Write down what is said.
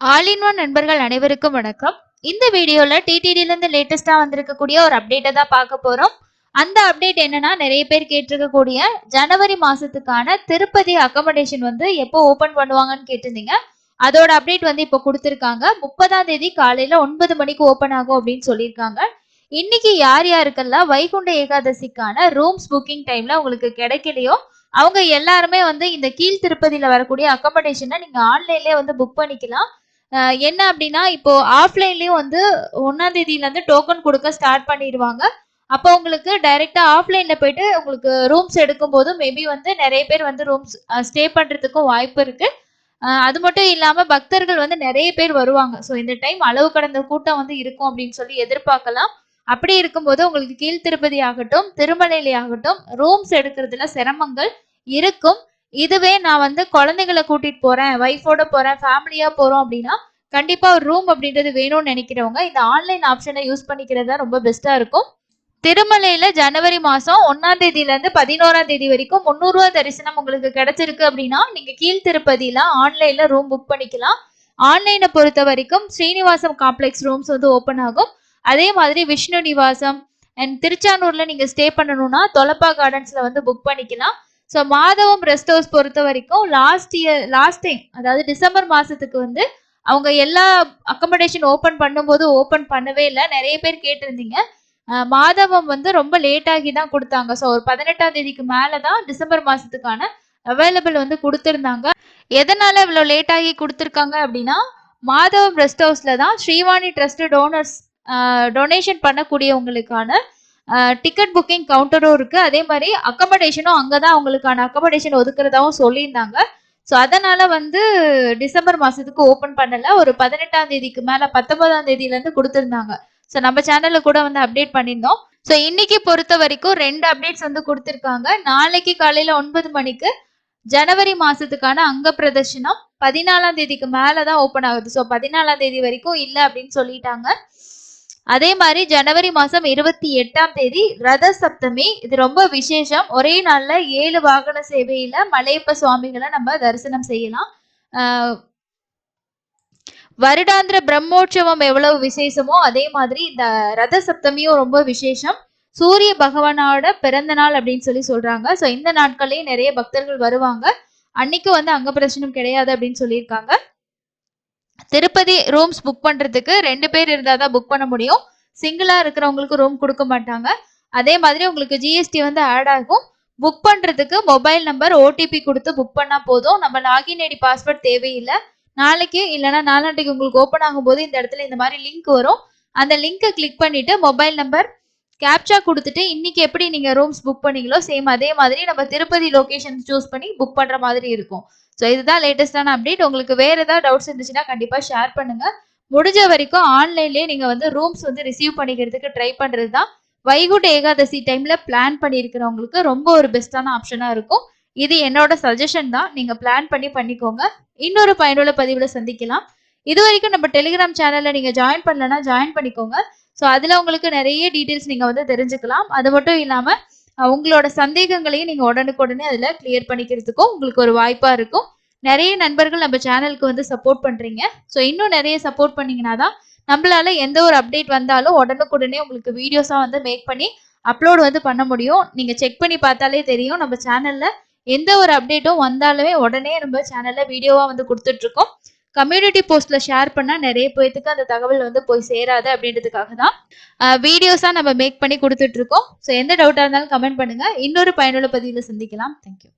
All in one நண்பர்கள் அனைவருக்கும் வணக்கம். இந்த வீடியோல டிடிடில இருந்து லேட்டஸ்டா வந்திருக்கக்கூடிய ஒரு அப்டேட்டை தான் பார்க்க போறோம். அந்த அப்டேட் என்னன்னா, நிறைய பேர் கேட்டிருக்கக்கூடிய ஜனவரி மாசத்துக்கான திருப்பதி அக்கமடேஷன் வந்து எப்போ ஓபன் பண்ணுவாங்கன்னு கேட்டிருந்தீங்க. அதோட அப்டேட் வந்து இப்போ கொடுத்திருக்காங்க. 30ஆம் தேதி காலையில 9 மணிக்கு ஓபன் ஆகும் அப்படின்னு சொல்லியிருக்காங்க. இன்னைக்கு யார் யாருக்கெல்லாம் வைகுண்ட ஏகாதசிக்கான ரூம்ஸ் புக்கிங் டைம்ல உங்களுக்கு கிடைக்கலையோ அவங்க எல்லாருமே வந்து இந்த கீழ் திருப்பதியில வரக்கூடிய அக்கமடேஷனை நீங்க ஆன்லைன்லயே வந்து புக் பண்ணிக்கலாம். என்ன அப்படின்னா இப்போ ஆஃப்லைன்லயும் வந்து 1ஆம் தேதியில இருந்து டோக்கன் கொடுக்க ஸ்டார்ட் பண்ணிடுவாங்க. அப்போ உங்களுக்கு டைரெக்டா ஆஃப்லைன்ல போயிட்டு உங்களுக்கு ரூம்ஸ் எடுக்கும் போது மேபி வந்து நிறைய பேர் வந்து ரூம்ஸ் ஸ்டே பண்றதுக்கும் வாய்ப்பு இருக்கு. அது மட்டும் இல்லாம பக்தர்கள் வந்து நிறைய பேர் வருவாங்க. ஸோ இந்த டைம் அளவு கடந்த கூட்டம் வந்து இருக்கும் அப்படின்னு சொல்லி எதிர்பார்க்கலாம். அப்படி இருக்கும்போது உங்களுக்கு கீழ் திருப்பதி ஆகட்டும், திருமலையிலே ஆகட்டும் ரூம்ஸ் எடுக்கிறதுல சிரமங்கள் இருக்கும். இதுவே நான் வந்து குழந்தைகளை கூட்டிட்டு போறேன், ஒய்ஃபோட போறேன், ஃபேமிலியா போறோம் அப்படின்னா கண்டிப்பா ஒரு ரூம் அப்படின்றது வேணும்னு நினைக்கிறவங்க இந்த ஆன்லைன் ஆப்ஷனை யூஸ் பண்ணிக்கிறது தான் ரொம்ப பெஸ்டா இருக்கும். திருமலையில ஜனவரி மாசம் 1ஆம் தேதியில இருந்து 11ஆம் தேதி வரைக்கும் 300 ரூபாய் தரிசனம் உங்களுக்கு கிடைச்சிருக்கு அப்படின்னா நீங்க கீழ் திருப்பதியில ஆன்லைன்ல ரூம் புக் பண்ணிக்கலாம். ஆன்லைனை பொறுத்த வரைக்கும் ஸ்ரீனிவாசம் காம்ப்ளெக்ஸ் ரூம்ஸ் வந்து ஓபன் ஆகும். அதே மாதிரி விஷ்ணு நிவாசம் அண்ட் திருச்சானூர்ல நீங்க ஸ்டே பண்ணணும்னா தொலப்பா கார்டன்ஸ்ல வந்து புக் பண்ணிக்கலாம். ஸோ மாதவம் ரெஸ்ட் ஹவுஸ் பொறுத்த வரைக்கும் லாஸ்ட் டைம் அதாவது டிசம்பர் மாசத்துக்கு வந்து அவங்க எல்லா அக்கமடேஷன் ஓபன் பண்ணும்போது ஓபன் பண்ணவே இல்லை. நிறைய பேர் கேட்டிருந்தீங்க. மாதவம் வந்து ரொம்ப லேட் ஆகி தான் கொடுத்தாங்க. ஸோ ஒரு 18ஆம் தேதிக்கு மேலே தான் டிசம்பர் மாசத்துக்கான அவைலபிள் வந்து கொடுத்துருந்தாங்க. எதனால இவ்வளோ லேட் ஆகி கொடுத்துருக்காங்க அப்படின்னா மாதவம் ரெஸ்ட் ஹவுஸ்ல தான் ஸ்ரீவாணி ட்ரஸ்ட் டொனேஷன் பண்ணக்கூடியவங்களுக்கான டிக்கெட் புக்கிங் கவுண்டரும் இருக்கு. அதே மாதிரி அக்கமடேஷனும் அங்கதான் அவங்களுக்கான அக்கமடேஷன் ஒதுக்குறதாவும் சொல்லியிருந்தாங்க. ஸோ அதனால வந்து டிசம்பர் மாசத்துக்கு ஓபன் பண்ணல. ஒரு 18ஆம் தேதிக்கு மேல 19ஆம் தேதியில இருந்து கொடுத்துருந்தாங்க. ஸோ நம்ம சேனல்ல கூட வந்து அப்டேட் பண்ணியிருந்தோம். ஸோ இன்னைக்கு பொறுத்த வரைக்கும் 2 அப்டேட்ஸ் வந்து கொடுத்துருக்காங்க. நாளைக்கு காலையில 9 மணிக்கு ஜனவரி மாசத்துக்கான அங்க பிரதர்ஷனம் 14ஆம் தேதிக்கு மேலதான் ஓபன் ஆகுது. ஸோ 14ஆம் தேதி வரைக்கும் இல்லை அப்படின்னு சொல்லிட்டாங்க. அதே மாதிரி ஜனவரி மாசம் 28ஆம் தேதி ரத சப்தமி. இது ரொம்ப விசேஷம். ஒரே நாள்ல 7 வாகன சேவையில மலையப்ப சுவாமிகளை நம்ம தரிசனம் செய்யலாம். வருடாந்திர பிரம்மோற்சவம் எவ்வளவு விசேஷமோ அதே மாதிரி இந்த ரத சப்தமியும் ரொம்ப விசேஷம். சூரிய பகவானோட பிறந்த நாள் அப்படின்னு சொல்லி சொல்றாங்க. ஸோ இந்த நாட்கள்லயும் நிறைய பக்தர்கள் வருவாங்க. அன்னைக்கு வந்து அங்க பிரச்சனை கிடையாது அப்படின்னு சொல்லியிருக்காங்க. திருப்பதி ரூம்ஸ் புக் பண்றதுக்கு 2 பேர் இருந்தால் தான் புக் பண்ண முடியும். சிங்கிளா இருக்கிறவங்களுக்கு ரூம் கொடுக்க மாட்டாங்க. அதே மாதிரி உங்களுக்கு ஜிஎஸ்டி வந்து ஆட் ஆகும். புக் பண்றதுக்கு மொபைல் நம்பர் ஓடிபி கொடுத்து புக் பண்ணா போதும். நம்ம லாகின் ஐடி பாஸ்வேர்ட் தேவையில்லை. நாளைக்கு இல்லைன்னா நாளான்னைக்கு உங்களுக்கு ஓப்பன் ஆகும்போது இந்த இடத்துல இந்த மாதிரி லிங்க் வரும். அந்த லிங்கை கிளிக் பண்ணிட்டு மொபைல் நம்பர் கேப்சா கொடுத்துட்டு இன்னைக்கு எப்படி நீங்க ரூம்ஸ் புக் பண்ணீங்களோ சேம் அதே மாதிரி நம்ம திருப்பதி லொகேஷன் சூஸ் பண்ணி புக் பண்ற மாதிரி இருக்கும். ஸோ இதுதான் லேட்டஸ்டான அப்டேட். உங்களுக்கு வேற ஏதாவது டவுட்ஸ் இருந்துச்சுன்னா கண்டிப்பா ஷேர் பண்ணுங்க. முடிஞ்ச வரைக்கும் ஆன்லைன்லயே நீங்க வந்து ரூம்ஸ் வந்து ரிசீவ் பண்ணிக்கிறதுக்கு ட்ரை பண்றது தான் வைகுண்ட ஏகாதசி டைம்ல பிளான் பண்ணியிருக்கிறவங்களுக்கு ரொம்ப ஒரு பெஸ்டான ஆப்ஷனா இருக்கும். இது என்னோட சஜஷன் தான். நீங்க பிளான் பண்ணி பண்ணிக்கோங்க. இன்னொரு பயனுள்ள பதிவுல சந்திக்கலாம். இது வரைக்கும் நம்ம டெலிகிராம் சேனல்ல நீங்க ஜாயின் பண்ணலன்னா ஜாயின் பண்ணிக்கோங்க. ஸோ அதுல உங்களுக்கு நிறைய டீட்டெயில்ஸ் நீங்க வந்து தெரிஞ்சுக்கலாம். அது மட்டும் இல்லாம உங்களோட சந்தேகங்களையும் நீங்க உடனுக்குடனே அதுல கிளியர் பண்ணிக்கிறதுக்கும் உங்களுக்கு ஒரு வாய்ப்பா இருக்கும். நிறைய நண்பர்கள் நம்ம சேனலுக்கு வந்து சப்போர்ட் பண்றீங்க. ஸோ இன்னும் நிறைய சப்போர்ட் பண்ணீங்கன்னா தான் நம்மளால எந்த ஒரு அப்டேட் வந்தாலும் உடனுக்குடனே உங்களுக்கு வீடியோஸா வந்து மேக் பண்ணி அப்லோட் வந்து பண்ண முடியும். நீங்க செக் பண்ணி பார்த்தாலே தெரியும் நம்ம சேனல்ல எந்த ஒரு அப்டேட்டும் வந்தாலுமே உடனே நம்ம சேனல்ல வீடியோவா வந்து கொடுத்துட்டு இருக்கோம். கம்யூனிட்டி போஸ்ட்ல ஷேர் பண்ணா நிறைய பேருக்கு அந்த தகவல் வந்து போய் சேராது அப்படின்றதுக்காக தான் வீடியோஸா நம்ம மேக் பண்ணி கொடுத்துட்டு இருக்கோம். ஸோ எந்த டவுட்டா இருந்தாலும் கமெண்ட் பண்ணுங்க. இன்னொரு பயனுள்ள பதிவில் சந்திக்கலாம். தேங்க்யூ.